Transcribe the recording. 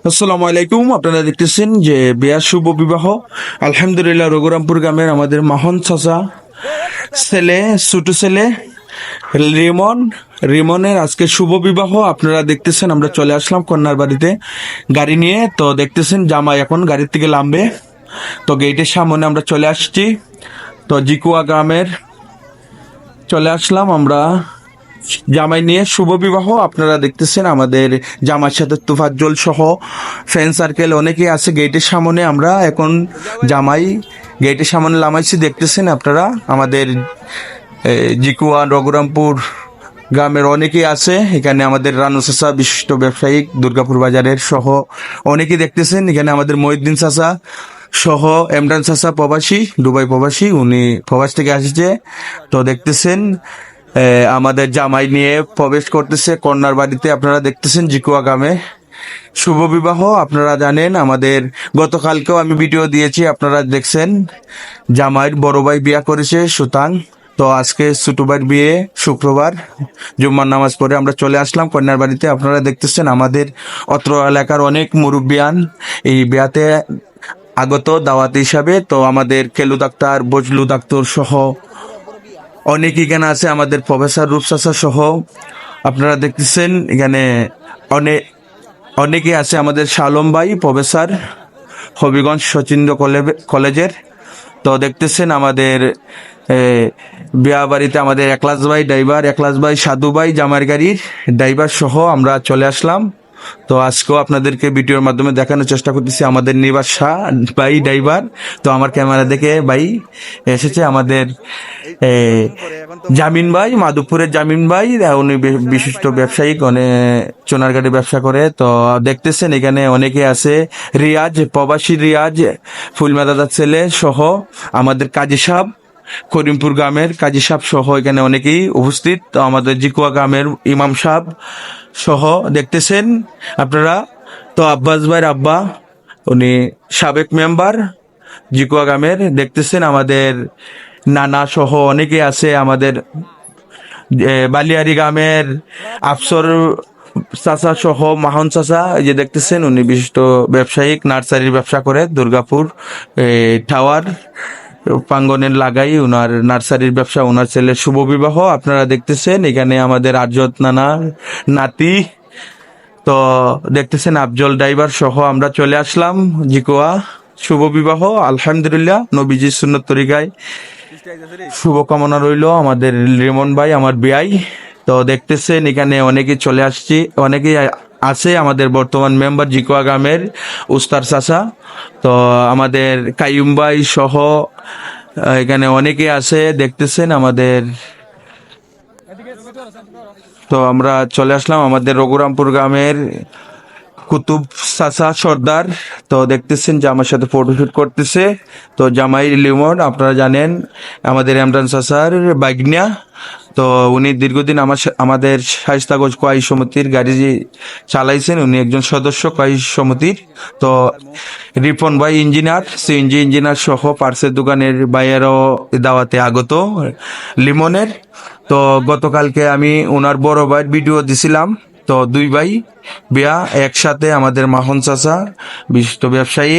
আসসালামু আলাইকুম। আপনারা দেখতেছেন যে বিয়ার শুভ বিবাহ। আলহামদুলিল্লাহ, রঘুরামপুর গ্রামের আমাদের মাহন চাচা ছেলে, ছোট ছেলে রিমন রিমনের আজকে শুভ বিবাহ। আপনারা দেখতেছেন আমরা চলে আসলাম কন্যার বাড়িতে গাড়ি নিয়ে। তো দেখতেছেন জামাই এখন গাড়ির থেকে নামবে। তো গেটের সামনে আমরা চলে আসছি। তো জিকুয়া গ্রামের চলে আসলাম আমরা জামাই নিয়ে শুভ বিবাহ। আপনারা দেখতেছেন আমাদের জামার সাথে তোফাজ্জল সহ ফ্রেন্ড সার্কেল অনেকেই আছে গেটের সামনে। আমরা এখন জামাই গেটের সামনে নামাইছি, দেখতেছেন আপনারা। আমাদের জিকুয়া রঘুরামপুর গ্রামের অনেকেই আছে এখানে। আমাদের রানু চাচা বিশিষ্ট ব্যবসায়িক দুর্গাপুর বাজারের সহ অনেকেই দেখতেছেন এখানে। আমাদের মহিউদ্দিন চাচা সহ এমরান চাচা প্রবাসী, দুবাই প্রবাসী, উনি প্রবাস থেকে আসছে। তো দেখতেছেন আমাদের জামাই নিয়ে প্রবেশ করতেছে কন্যার বাড়িতে। আপনারা দেখতেছেন জিকুয়া গ্রামে শুভ বিবাহ। আপনারা জানেন আমাদের গতকালকেও আমি ভিডিও দিয়েছি, আপনারা দেখছেন। জামাইয়ের বড় ভাই বিয়া করেছে সুতাং। তো আজকে ছোট ভাইয়ের বিয়ে শুক্রবার জুম্মার নামাজ পড়ে আমরা চলে আসলাম কন্যার বাড়িতে। আপনারা দেখতেছেন আমাদের অত্র এলাকার অনেক মুরব্বিয়ান এই বিয়াতে আগত দাওয়াত হিসাবে। তো আমাদের কেলু ডাক্তার, বজলু ডাক্তার সহ অনেক এখানে আছে, আমাদের প্রফেসর রূপসাসা সহ। আপনারা দেখতেছেন এখানে অনেক অনেকে আছে। আমাদের শালম ভাই প্রফেসর হবিগঞ্জ সচিন্দ্র কলেজের। তো দেখতেছেন আমাদের বিয়া বাড়িতে আমাদের একলাস ভাই ড্রাইভার, একলাস ভাই সাধু ভাই জামার গাড়ির ড্রাইভার সহ আমরা চলে আসলাম। তো আজকেও আপনাদেরকে ভিডিওর মাধ্যমে দেখানোর চেষ্টা করতেছি আমাদের নিবাস শাহ ভাই ড্রাইভার। তো আমার ক্যামেরা দেখে ভাই এসেছে আমাদের জামিন ভাই, মাধবপুরের জামিন ভাই। উনি বিশিষ্ট ব্যবসায়িক, অনেক চোনারঘাটে ব্যবসা করে। তো দেখতেছেন এখানে অনেকে আছে। রিয়াজ প্রবাসী, রিয়াজ ফুলমেদাদার ছেলে সহ আমাদের কাজী সাহেব, করিমপুর গ্রামের কাজী সাহেব সহ এখানে অনেকেই উপস্থিত। তো আমাদের জিকুয়া গ্রামের ইমাম সাহেব সহ দেখতেছেন আপনারা। তো আব্বাস ভাইয়ের আব্বা, উনি সাবেক মেম্বার জিকুয়া গ্রামের। দেখতেছেন আমাদের নানা সহ অনেকে আছে। আমাদের বালিয়ারি গ্রামের আফসর চাচা সহ মাহন চাচা, এই যে দেখতেছেন উনি বিশিষ্ট ব্যবসায়িক, নার্সারির ব্যবসা করে দুর্গাপুর টাওয়ার প্রাঙ্গনের লাগাই উনার নার্সারির ব্যবসা। ওনার ছেলের শুভ বিবাহ আপনারা দেখতেছেন এখানে। আমাদের আরজত নানা নাতি। তো দেখতেছেন আফজল ড্রাইভার সহ আমরা চলে আসলাম জিকুয়া শুভ বিবাহ। আলহামদুলিল্লাহ, নবীজির সুন্নত তরিকায় শুভকামনা রইল আমাদের রেমন ভাই, আমার বিয়াই। তো দেখতেছেন এখানে অনেকে চলে আসছি, অনেকেই আছে। আমাদের বর্তমান মেম্বার জিকুয়া গ্রামের উস্তার চাচা। তো আমাদের কাইয়ুম ভাই সহ এখানে অনেকে আছে, দেখতেছেন আমাদের। তো আমরা চলে আসলাম আমাদের রঘুরামপুর গ্রামের কুতুব চাচা সর্দার। তো দেখতেছেন যে আমার সাথে ফটোশুট করতেছে। তো জামাই লিমন আপনারা জানেন আমাদের এমরান চাচার বাগনিয়া। তো উনি দীর্ঘদিন আমাদের শায়েস্তাগঞ্জ কোয়াই সমিতির গাড়ি চালাইছেন, উনি একজন সদস্য কোয়াই সমিতির। তো রিপন ভাই ইঞ্জিনিয়ার, সিএনজি ইঞ্জিনিয়ার সহ পার্সের দোকানের বাইরেও দাওয়াতে আগত লিমনের। তো গতকালকে আমি ওনার বড় ভাইয়ের ভিডিও দিছিলাম। তো দুই ভাই বিয়া একসাথে, আমাদের মাহন চাচা বিশিষ্ট ব্যবসায়ী।